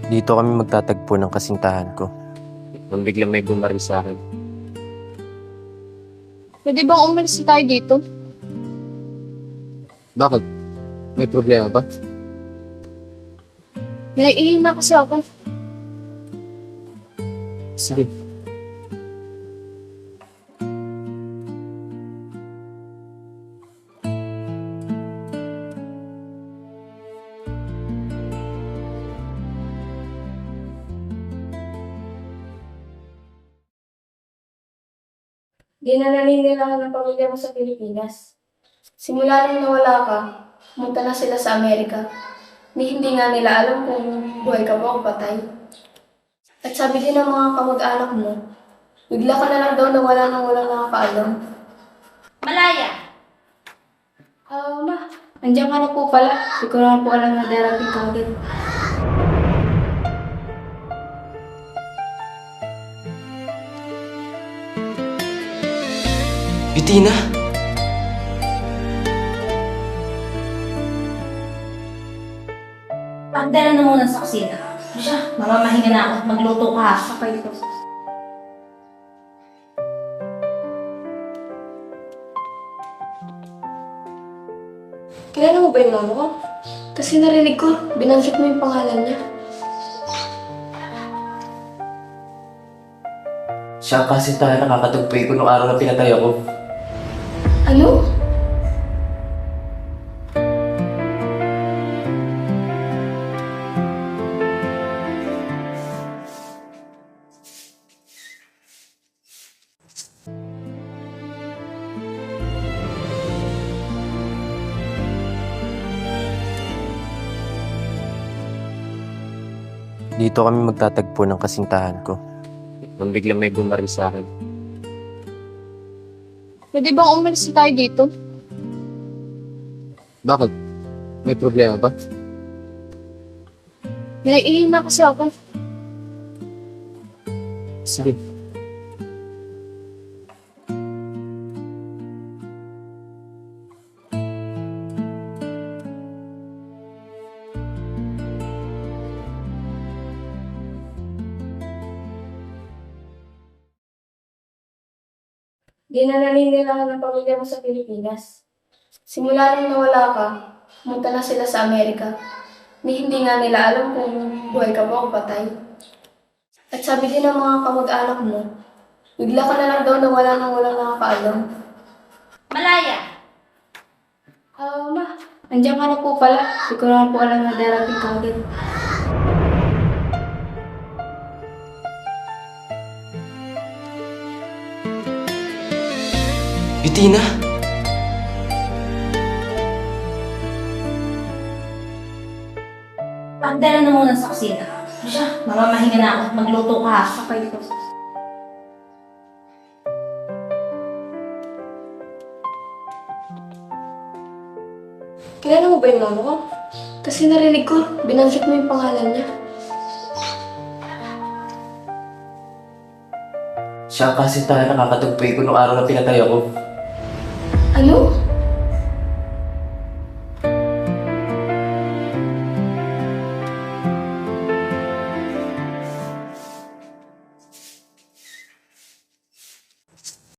Dito kami magtatagpo ng kasintahan ko. Nung biglang may bumaril sa akin. Pwede bang umalis tayo dito? Bakit? May problema ba? Naiihi na kasi ako. Sige. Di na naninilangan ng pamilya mo sa Pilipinas. Simula nung nawala ka, pumunta na sila sa Amerika. Hindi nga nila alam kung buhay ka ba o patay. At sabi din ng mga kamag-anak mo, bigla ka na lang daw nawala nang walang nakakaalam. Malaya! Ma, andiyan ka na po pala. Di ko naman po alam na darating ka agad. Yutina! Pagdala na muna sa kusina. Ano siya? Mamamahinga na ako. Magluto ka. Okay po. Kilala mo ba yung mama ko? Kasi narinig ko, binanggit mo yung pangalan niya. Siya ang kasintahan na nakakatagpoy ko nung araw na pinatay ako. Ano? Dito kami magtatagpo ng kasintahan ko. Nung biglang may bumaril sa akin. Pwede bang umalis tayo dito? Bakit? May problema ba? Naiihi na kasi ako. Sige. Di na naninilangan ng pamilya mo sa Pilipinas. Simula nung nawala ka, pumunta na sila sa Amerika. Hindi nga nila alam kung buhay ka ba o patay. At sabi din ng mga kamag-anak mo, bigla ka na lang daw nawala nang walang nakakaalam. Malaya! Ma, andiyan ka na po pala. Di ko naman po alam na darating ka agad. Yutina! Pagdala na muna sa kusina. Ano siya? Mamamahinga na ako. Magluto ka. Okay po. Kilala mo ba yung mama ko? Kasi narinig ko, binanggit mo yung pangalan niya. Siya ang kasintahan na nakakatagpoy ko nung araw na pinatay ako. Ano?